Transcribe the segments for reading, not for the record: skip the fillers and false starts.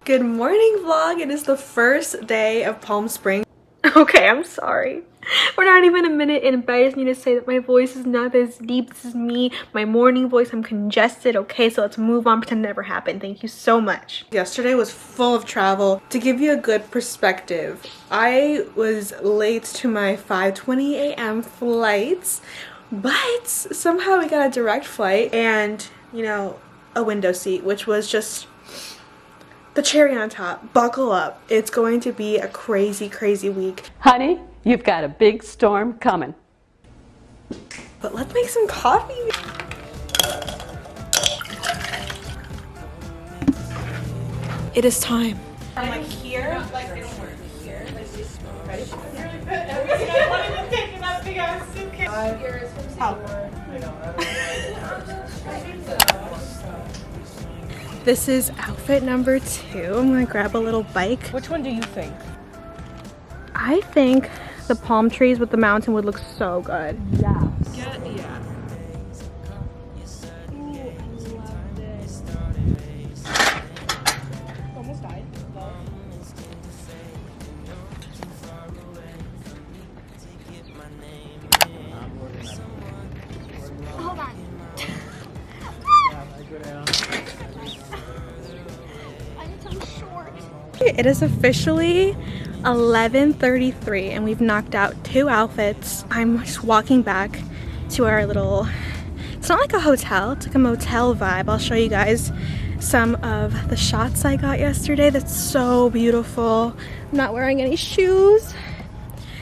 Good morning vlog. It is the first day of Palm Springs. Okay, I'm sorry. We're not even a minute in, but I just need to say that my voice is not as deep. This is me, my morning voice. I'm congested. Okay, so let's move on, pretend it never happened. Thank you so much. Yesterday was full of travel. To give you a good perspective, I was late to my 5:20 a.m. flights, but somehow we got a direct flight and, you know, a window seat, which was just the cherry on top. Buckle up. It's going to be a crazy, crazy week. Honey, you've got a big storm coming. But let's make some coffee. It is time. I'm like here, like it don't work here. Ready? I wanted to take it out big ass suitcase. This is outfit number 2. I'm gonna grab a little bike. Which one do you think? I think the palm trees with the mountain would look so good. Yeah. Yeah. Almost died. Hold on. It is officially 11:33 and we've knocked out 2 outfits. I'm just walking back to our little, it's not like a hotel, it's like a motel vibe. I'll show you guys some of the shots I got yesterday. That's so beautiful. I'm not wearing any shoes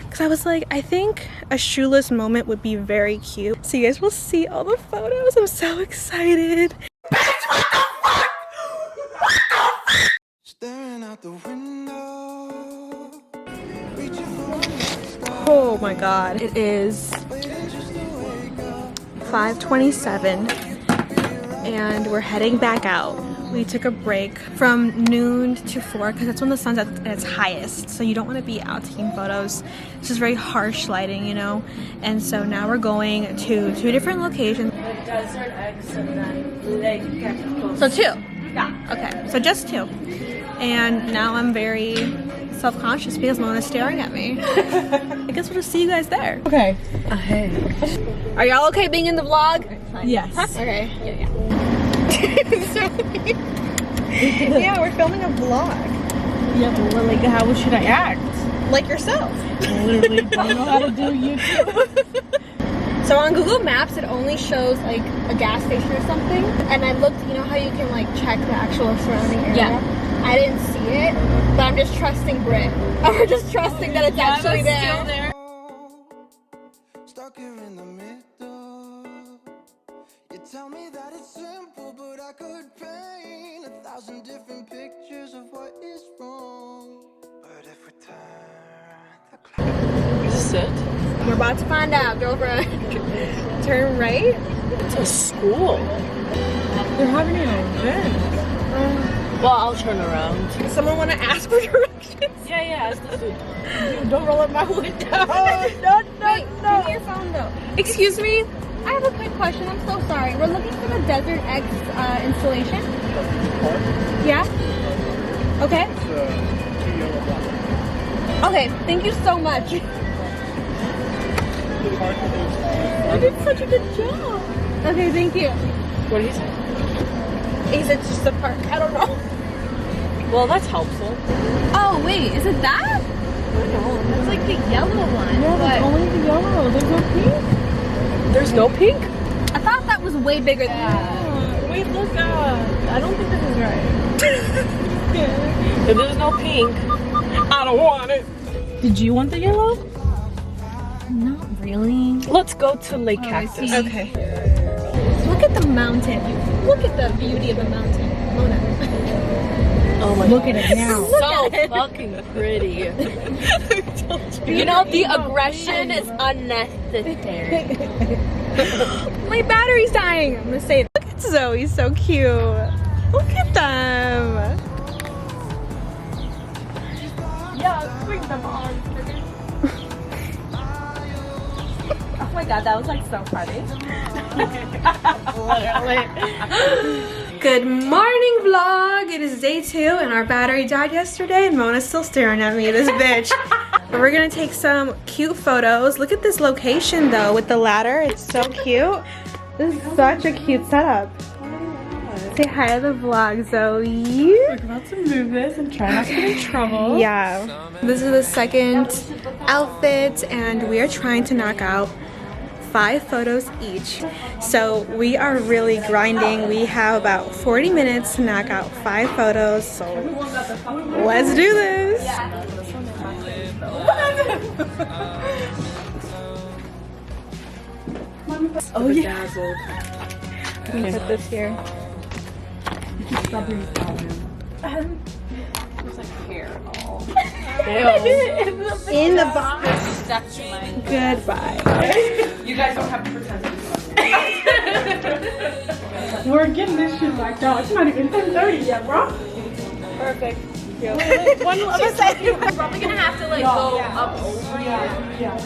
because I was like, I think a shoeless moment would be very cute. So you guys will see all the photos. I'm so excited. Oh my god. It is 5:27 and we're heading back out. We took a break from noon to 4 because that's when the sun's at its highest. So you don't want to be out taking photos. It's just very harsh lighting, you know? And so now we're going to 2 different locations. The desert eggs and then Lake Capitol. So 2? Yeah. Okay, so just 2. And now I'm very self-conscious because no one is staring at me. I guess we'll just see you guys there. Okay. Hey. Are y'all okay being in the vlog? Yes. Okay. Yeah. Yeah, we're filming a vlog. Yeah, but well, like, how should I act? Like yourself. Literally don't know how to do YouTube. So on Google Maps, it only shows like a gas station or something. And I looked, you know how you can like check the actual surrounding area? Yeah. I didn't see it, but I'm just trusting Brit. We're just trusting that it's actually there. Still there. Stuck here in the middle. You tell me that it's simple, but I could paint 1,000 different pictures of what is wrong. But if we turn the clock, Sit. We're about to find out, girlfriend. Turn right. It's a school. They're having an event. Well, I'll turn around. Someone want to ask for directions? Yeah, it's the food. Don't roll up my window. Wait, give me your phone though. Excuse me? I have a quick question. I'm so sorry. We're looking for the Desert X installation. Yeah? Okay. Okay, thank you so much. You did such a good job. Okay, thank you. What do you say? He said it's just a park. I don't know. Well, that's helpful. Oh, wait, is it that? I don't know. That's like the yellow one. Yeah, that's only the yellow. There's no pink. There's no pink? I thought that was way bigger than that. Wait, look. I don't think this is right. If there's no pink, I don't want it. Did you want the yellow? Not really. Let's go to Lake Cactus. Okay. Look at the mountain. Look at the beauty of the mountain. Mona. Oh my Look God. at it now. So fucking pretty. You know, the aggression is unnecessary. My battery's dying. I'm gonna say, look at Zoe, so cute. Look at them. Yeah, bring them on. Oh my God, that was like so funny. Literally. Good morning vlog. It is day 2 and our battery died yesterday and Mona's still staring at me, this bitch. But we're gonna take some cute photos. Look at this location though with the ladder. It's so cute. This is such a cute setup. Say hi to the vlog, Zoe. We're about to move this and try not to get in trouble. Yeah. This is the second outfit and we are trying to knock out 5 photos each. So we are really grinding. We have about 40 minutes to knock out 5 photos. So let's do this. Oh yeah. Let me put this here. There's like hair all. In the box. That's mine. Goodbye. You guys don't have to pretend. We're getting this shit like out. It's not even 10:30 yet, bro. Perfect. Wait, one other said We're probably gonna have to like go up over. Yeah.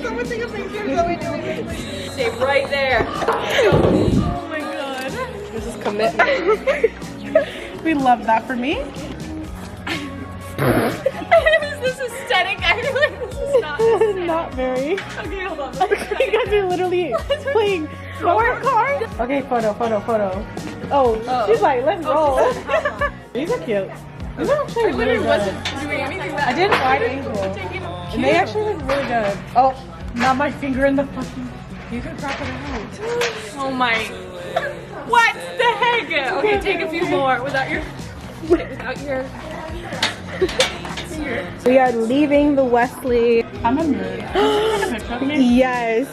Someone take a picture. Zoe doing it. Stay right there. Oh my god. This is commitment. We love that for me. Is this aesthetic? I feel like this is not aesthetic. Not very. Okay, hold on. You guys are literally playing Mario Kart. Okay, photo. Oh, she's like, let's roll. These are cute. These are actually really good. Wasn't doing anything that I did wide angle. And they actually look really good. Oh, not my finger in the fucking. You can crop it out. Oh my. What the heck? Okay, take a few more without your. We are leaving the Wesley. I'm a mood. Can you take a picture of me? Yes.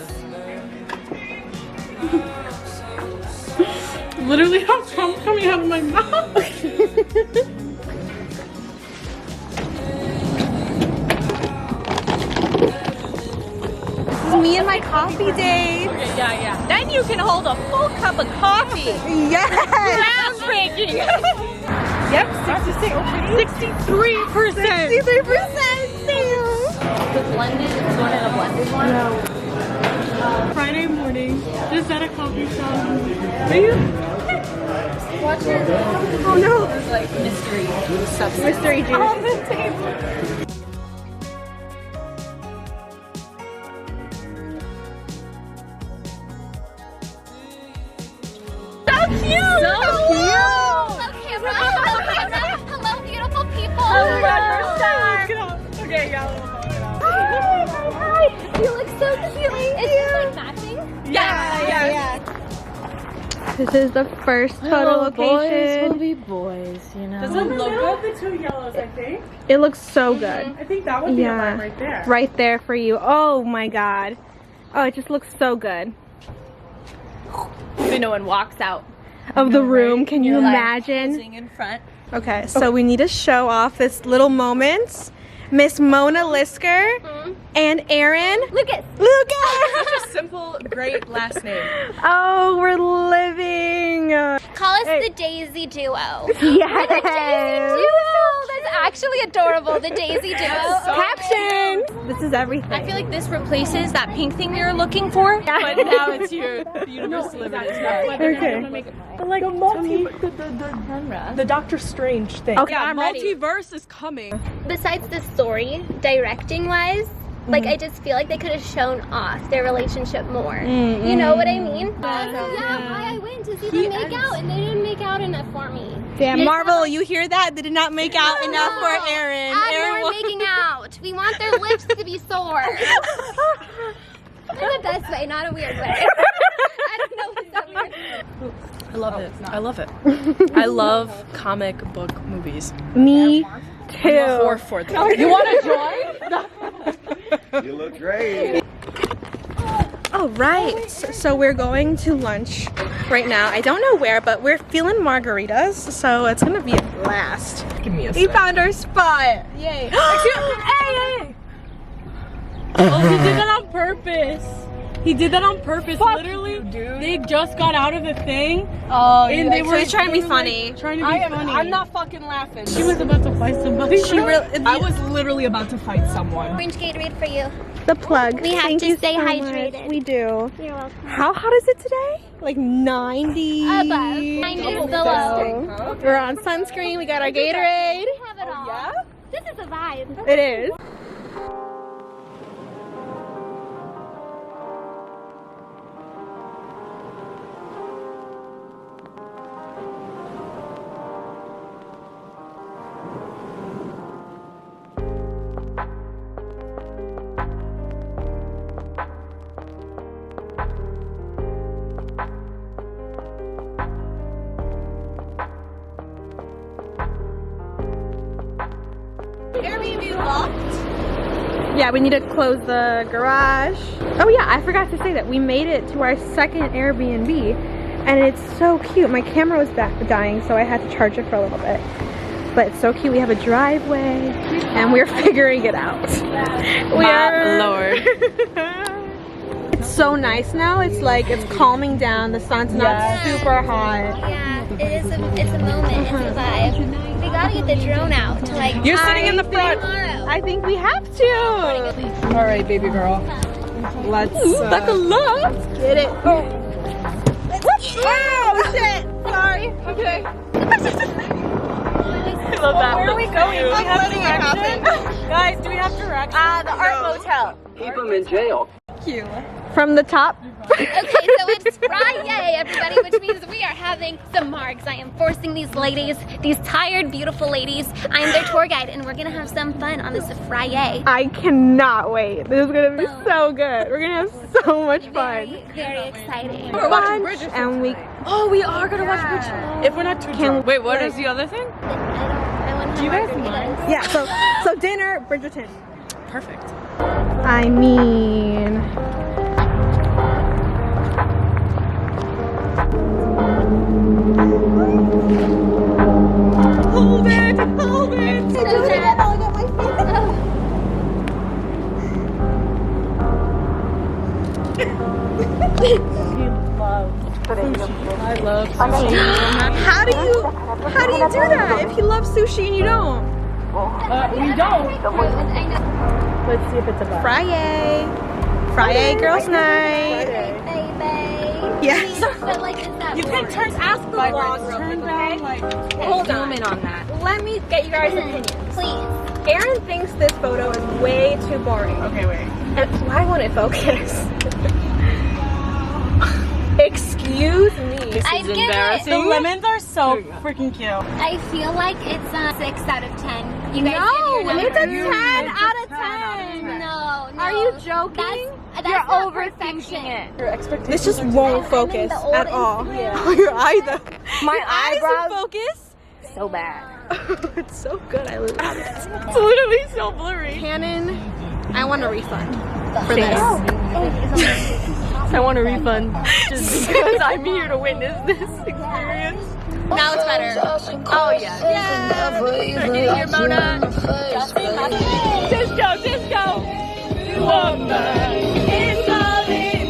Literally, how come coming out of my mouth? This is me and my coffee date. Okay, yeah. Then you can hold a full cup of coffee. Yes. Groundbreaking. Yep, 63%. 63%. The blended, it's one and a blended one? No. Friday morning, just at a coffee shop. Are you? Watch your. Oh no. There's like mystery substance. Mystery juice. On the table. So cute! So cute! Hello, beautiful people. Okay, yeah. Hi. You look so cute. Is this like matching? Yeah. This is the first photo location. will be boys, you know. Does it look good? The 2 yellows, I think. It looks so good. I think that would be a line right there. Right there for you. Oh my god. Oh, it just looks so good. Maybe no one walks out Of the room, can you imagine? posing in front. Okay, so we need to show off this little moments. Miss Mona Lisker and Aaron. Lucas. Such a simple, great last name. Oh, we're living. Call us the Daisy Duo. Yes. That's actually adorable. The Daisy Duo. Caption. This is everything. I feel like this replaces that pink thing we were looking for. But now it's your universe limited. Okay. But like the Doctor Strange thing. Okay, yeah, I'm ready. multiverse is coming. Besides the story, directing wise, like I just feel like they could have shown off their relationship more. You know what I mean? Yeah, why I went to see them make out and they didn't make out enough for me. Damn, Marvel, you hear that? They did not make out enough for Aaron. They were making out. We want their lips to be sore. In the best way, not a weird way. I don't know what's that weird. I love it. I love it. I love comic book movies. Me too. Or for them. You want to join? You look great. All right, so we're going to lunch right now. I don't know where, but we're feeling margaritas, so it's gonna be a blast. Give me a We found our spot. Yay. Hey! Oh, he did that on purpose. He did that on purpose. Literally, they just got out of the thing. Oh, and they were trying to be funny. Trying to be funny. I'm not fucking laughing. She was about to fight somebody. I was literally about to fight someone. Orange Gatorade for you. The plug. We have Thank to you stay so hydrated. much. We do. You're welcome. How hot is it today? Like 90. Above. 90 below. We're on sunscreen. We got our Gatorade. We have it all. Yeah? This is a vibe. It is. Airbnb locked. Yeah, we need to close the garage. Oh yeah, I forgot to say that we made it to our second Airbnb and it's so cute. My camera was dying, so I had to charge it for a little bit. But it's so cute. We have a driveway and we're figuring it out. My lord. It's so nice now. It's like it's calming down. The sun's not super hot. Yeah, it's a moment. It's a vibe. We gotta get the drone out to like. You're sitting in the front. Tomorrow. I think we have to. All right, baby girl. Let's. Let's get it. Oh shit! Sorry. Okay. I love that. Where are we going? I'm letting it happen. Guys, do we have directions? The Art Motel. Keep them in jail. From the top. Okay, so it's Friday, everybody, which means we are having some marks. I am forcing these ladies, these tired, beautiful ladies. I am their tour guide, and we're gonna have some fun on this Friday. I cannot wait. This is gonna be so good. We're gonna have so much fun. Very, very exciting. We're watching Bridgerton. And we We are gonna watch Bridgerton. If we're not too drunk. Wait, what is the other thing? I want to You guys margaritas. yeah. So dinner, Bridgerton. Perfect. I mean. Hold it! Hold it! So sad. I love sushi. How do you do that if he loves sushi and you don't? We don't. Let's see if it's a bus. Friday girls night. Baby. Yes. But like, is that You can turn Ask the vlog turn down like. Hold on. in on that. Let me get you guys' opinion. please. Aaron thinks this photo is way too boring. Okay, wait. And why won't it focus? Excuse me. I'd give The it. lemons are so freaking cute. I feel like it's a 6 out of 10. You guys No, give your it's a number. 10 out of 10. No. Are you joking? That's You're not overthinking it. Your expectations. This just won't focus the old at all. Instagram. Your eyes, My your eyes eyebrows in focus. so bad. It's so good. I love it. It's literally so blurry. Canon, I want a refund for this. I want a refund just because I'm here to witness this experience. Now it's better. Oh yeah. Yeah. Your Mona. Disco, disco. Woman, it's all in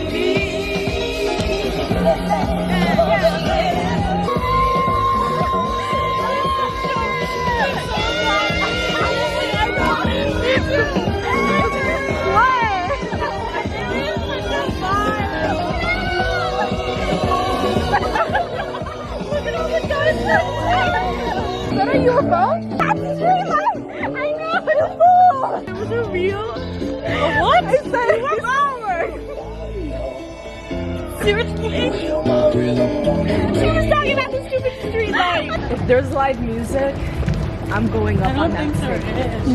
Is that a UFO? That's really high. I know. It's full. It was a real. What? I said UFO. Seriously? She was talking about the stupid street light. If there's live music, I'm going up on that stage.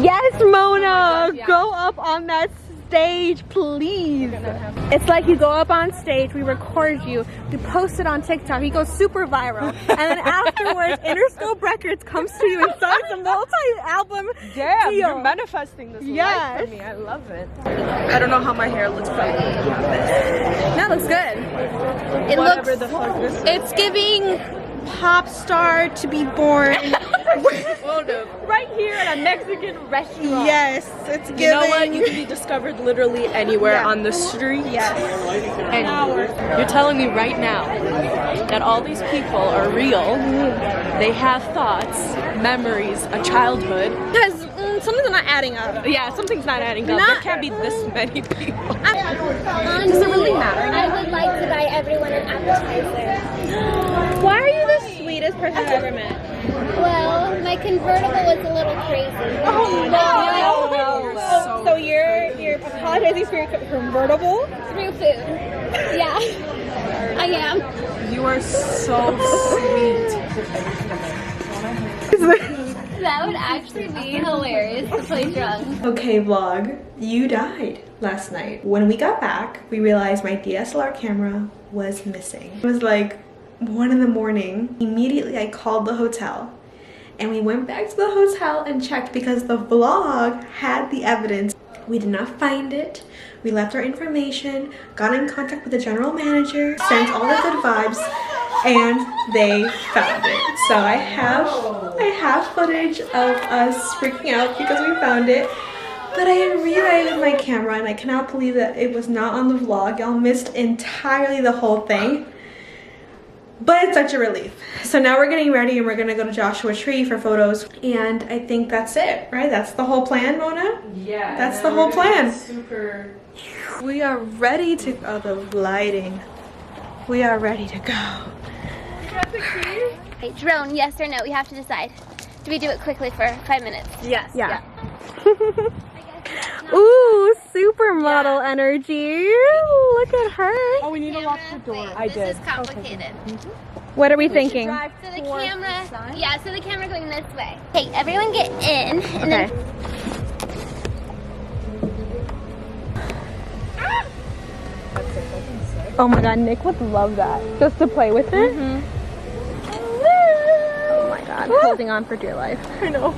Yes, Mona. Go up on that stage, please. It's like you go up on stage, we record you, we post it on TikTok, you go super viral, and then afterwards, Interscope Records comes to you and signs a multi-album Damn, deal. you're manifesting this Yes. life for me. I love it. I don't know how my hair looks like. That looks good. It Whatever looks. the fuck this is. It's giving pop star to be born. Right here at a Mexican restaurant. Yes, it's giving. You know what? You can be discovered literally anywhere Yeah. on the street. Yes. Anywhere. You're telling me right now that all these people are real. They have thoughts, memories, a childhood. Because something's not adding up. Yeah, something's not adding up. There can't be this many people. Does it really matter? I would like to buy everyone an appetizer. Why are you the sweetest person I've ever met? Well, my convertible was a little crazy. Oh no! So you're apologizing for your convertible? Through food. Yeah, I am. You are so sweet. That would actually be hilarious to play drunk. Okay, vlog, you died last night. When we got back, we realized my DSLR camera was missing. It was like 1 in the morning. Immediately I called the hotel and we went back to the hotel and checked because the vlog had the evidence. We did not find it. We left our information, got in contact with the general manager, sent all the good vibes, and they found it. So I have footage of us freaking out because we found it, but I reloaded my camera and I cannot believe that it was not on the vlog. Y'all missed entirely the whole thing. But it's such a relief. So now we're getting ready and we're gonna go to Joshua Tree for photos. And I think that's it, right? That's the whole plan, Mona? Yeah. That's the whole plan. Super. We are ready to go. The lighting. We are ready to go. Okay, drone, yes or no? We have to decide. Do we do it quickly for 5 minutes? Yes. Yeah. Ooh, supermodel energy. Look at her. Oh, we need to lock the door. I did. This is complicated. What are we thinking? So the camera, yeah, so the camera going this way. Okay, everyone get in. And then, Oh my god, Nick would love that. Just to play with it. Oh my god, holding on for dear life. I know.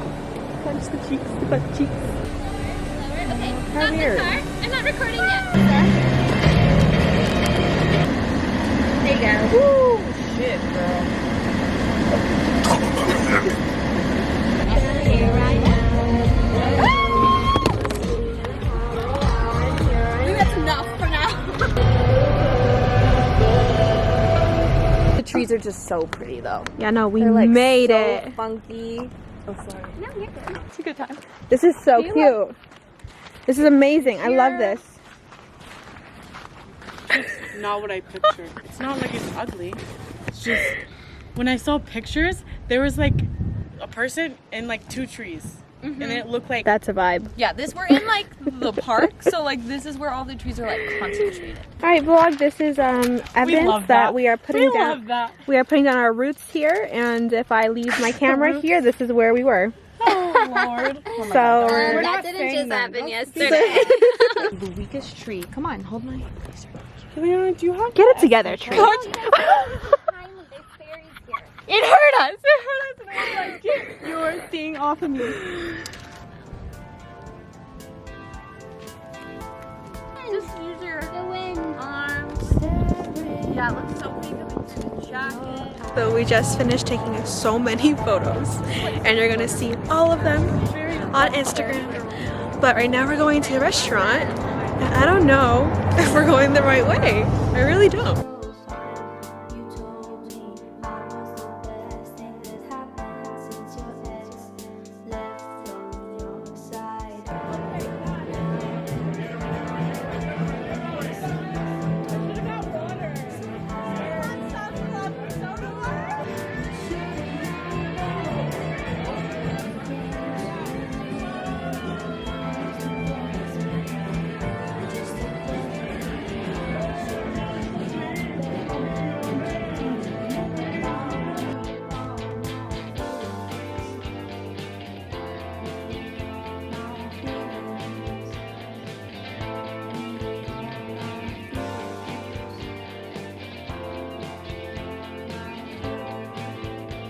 Punch the cheeks, the butt cheeks. okay, stop the car. I'm not recording yet. There you go. Woo! Shit, girl. Maybe that's enough for now. The trees are just so pretty, though. Yeah, no, we They're like made so it. funky. Oh, sorry. No, you're good. It's a good time. This is so cute. This is amazing. I love this. Not what I pictured. It's not like it's ugly. It's just when I saw pictures, there was like a person and like 2 trees, and it looked like That's a vibe. Yeah, we're in like the park, so like this is where all the trees are like concentrated. All right, vlog. This is evidence love that that. we are putting we down. love that. We are putting down our roots here, and if I leave my camera here, this is where we were. Oh Lord. So That didn't just happen yesterday. The weakest tree. Come on, hold my. Leona, do you have get it together, Tree. There's fairies here. It hurt us. it hurt us and I was like, get your thing off of me. Just use your The wind. arms. Yeah, it looks so big of a jacket. So we just finished taking so many photos, and you're gonna see all of them on Instagram. But right now we're going to the restaurant, and I don't know if we're going the right way. I really don't.